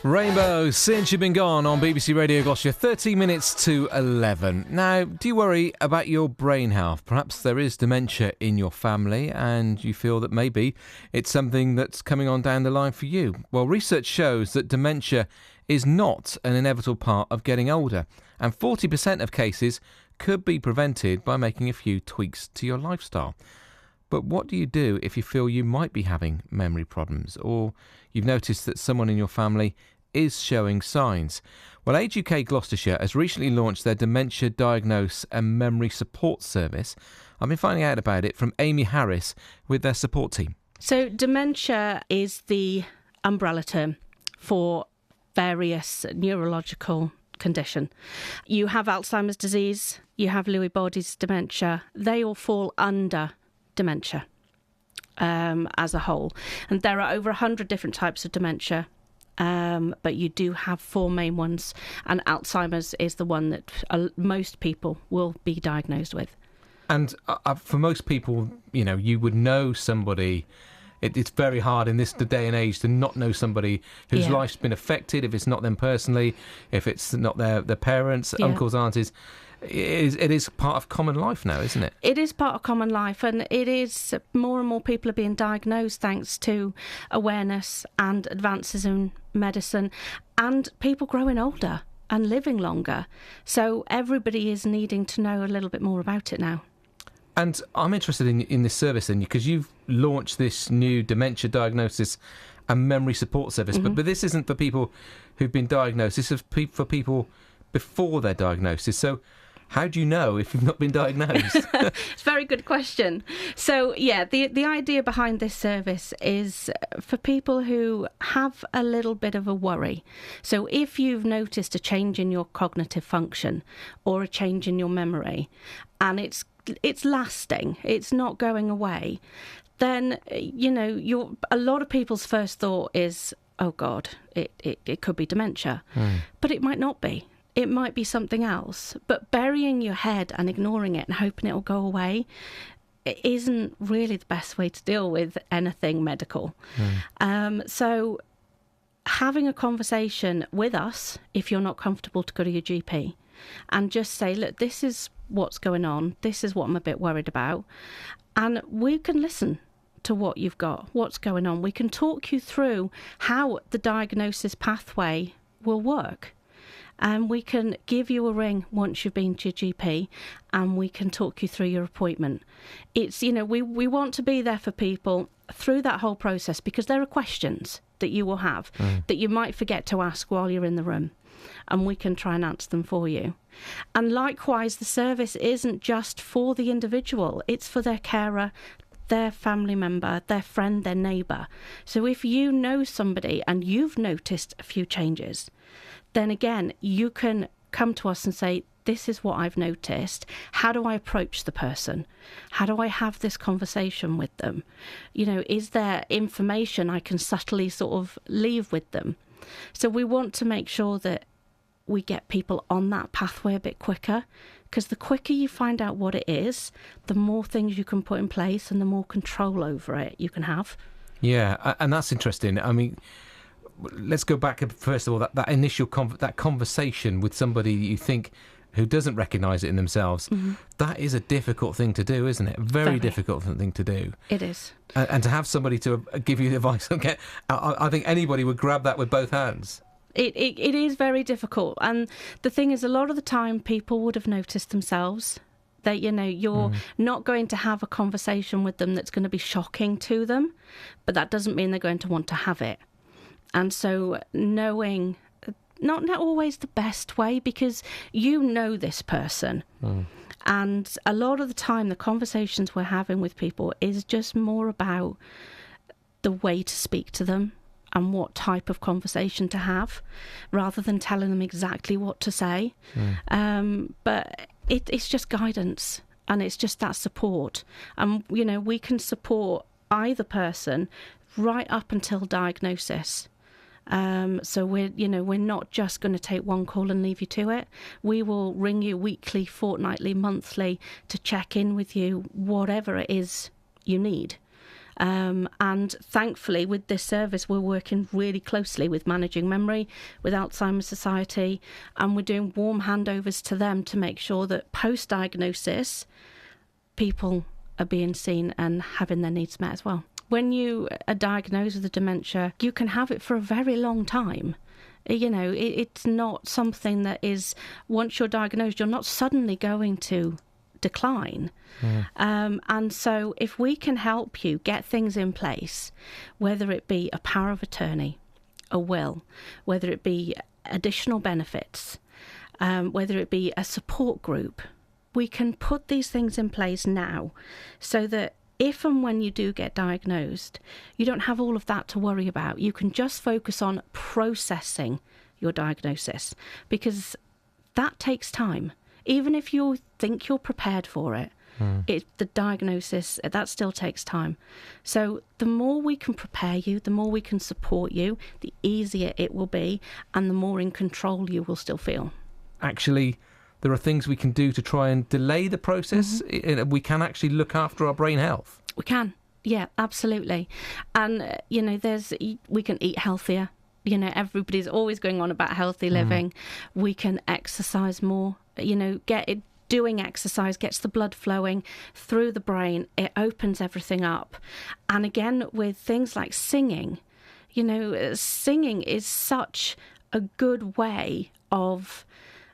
Rainbow, Since You've Been Gone on BBC Radio Gloucestershire, 30 minutes to 11. Now, do you worry about your brain health? Perhaps there is dementia in your family and you feel that maybe it's something that's coming on down the line for you. Well, research shows that dementia is not an inevitable part of getting older, and 40% of cases could be prevented by making a few tweaks to your lifestyle. But what do you do if you feel you might be having memory problems, or you've noticed that someone in your family is showing signs? Well, Age UK Gloucestershire has recently launched their Dementia Diagnose and Memory Support Service. I've been finding out about it from Amy Harris with their support team. So dementia is the umbrella term for various neurological condition. You have Alzheimer's disease, you have Lewy body's dementia. They all fall under dementia as a whole. And there are over 100 different types of dementia. But you do have four main ones, and Alzheimer's is the one that most people will be diagnosed with. And for most people, you know, you would know somebody. It's very hard in this day and age to not know somebody whose life's been affected, if it's not them personally, if it's not their parents, uncles, aunties. It is part of common life now, isn't it? It is part of common life, and it is more and more people are being diagnosed thanks to awareness and advances in medicine and people growing older and living longer. So everybody is needing to know a little bit more about it now. And I'm interested in this service then, because you've launched this new dementia diagnosis and memory support service, but this isn't for people who've been diagnosed, this is for people before their diagnosis. So how do you know if you've not been diagnosed? It's a very good question. So, the idea behind this service is for people who have a little bit of a worry. So if you've noticed a change in your cognitive function or a change in your memory, and it's lasting, it's not going away, then, you know, a lot of people's first thought is, oh God, it could be dementia. But it might not be. It might be something else. But burying your head and ignoring it and hoping it'll go away isn't really the best way to deal with anything medical. So having a conversation with us, if you're not comfortable to go to your GP, and just say, look, this is what's going on, this is what I'm a bit worried about, and we can listen to what you've got, what's going on. We can talk you through how the diagnosis pathway will work. And we can give you a ring once you've been to your GP, and we can talk you through your appointment. It's, you know, we want to be there for people through that whole process, because there are questions that you will have that you might forget to ask while you're in the room, and we can try and answer them for you. And likewise, the service isn't just for the individual, it's for their carer, their family member, their friend, their neighbour. So if you know somebody and you've noticed a few changes, then again, you can come to us and say, this is what I've noticed. How do I approach the person? How do I have this conversation with them? You know, is there information I can subtly sort of leave with them? So we want to make sure that we get people on that pathway a bit quicker, because the quicker you find out what it is, the more things you can put in place and the more control over it you can have. Yeah, and that's interesting. I mean, let's go back, first of all, that initial that conversation with somebody you think who doesn't recognise it in themselves. That is a difficult thing to do, isn't it? Very difficult thing to do. It is. And to have somebody to give you advice, I think anybody would grab that with both hands. It is very difficult. And the thing is, a lot of the time people would have noticed themselves that, you know, you're not going to have a conversation with them that's going to be shocking to them, but that doesn't mean they're going to want to have it. And so knowing, not always the best way, because you know this person. And a lot of the time the conversations we're having with people is just more about the way to speak to them and what type of conversation to have, rather than telling them exactly what to say. But it's just guidance, and it's just that support. And, you know, we can support either person right up until diagnosis. So we're not just going to take one call and leave you to it. We will ring you weekly, fortnightly, monthly to check in with you, whatever it is you need. And thankfully, with this service, we're working really closely with Managing Memory, with Alzheimer's Society, and we're doing warm handovers to them to make sure that post-diagnosis, people are being seen and having their needs met as well. When you are diagnosed with a dementia, you can have it for a very long time. You know, it's not something that is, once you're diagnosed, you're not suddenly going to decline. And so if we can help you get things in place, whether it be a power of attorney, a will, whether it be additional benefits, whether it be a support group, we can put these things in place now so that if and when you do get diagnosed, you don't have all of that to worry about. You can just focus on processing your diagnosis, because that takes time. Even if you think you're prepared for it, the diagnosis, that still takes time. So the more we can prepare you, the more we can support you, the easier it will be, and the more in control you will still feel. Actually, there are things we can do to try and delay the process. We can actually look after our brain health. We can. Yeah, absolutely. And, you know, we can eat healthier. You know, everybody's always going on about healthy living. We can exercise more. You know, doing exercise gets the blood flowing through the brain. It opens everything up. And again, with things like singing, you know, singing is such a good way of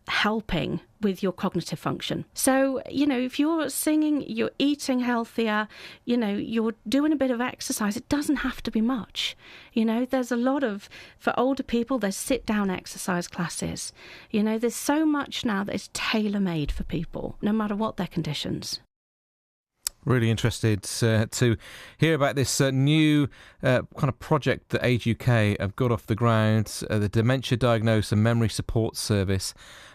helping with your cognitive function. So, you know, if you're singing, you're eating healthier, you know, you're doing a bit of exercise, it doesn't have to be much. You know, there's a lot of, for older people, there's sit-down exercise classes. You know, there's so much now that is tailor-made for people, no matter what their conditions. Really interested to hear about this new kind of project that Age UK have got off the ground, the Dementia Diagnosis and Memory Support Service.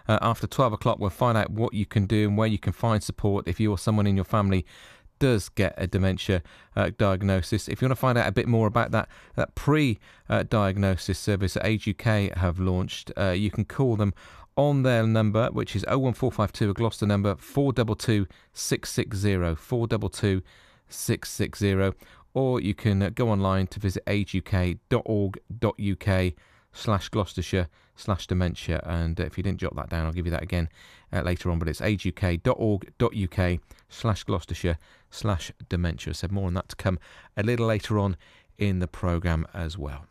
After 12 o'clock, we'll find out what you can do and where you can find support if you or someone in your family does get a dementia diagnosis. If you want to find out a bit more about that pre-diagnosis service that Age UK have launched, you can call them on their number, which is 01452, a Gloucester number, 422 660, 422 660, or you can go online to visit ageuk.org.uk/Gloucestershire/dementia, and if you didn't jot that down, I'll give you that again later on, but it's ageuk.org.uk/Gloucestershire/dementia. So more on that to come a little later on in the programme as well.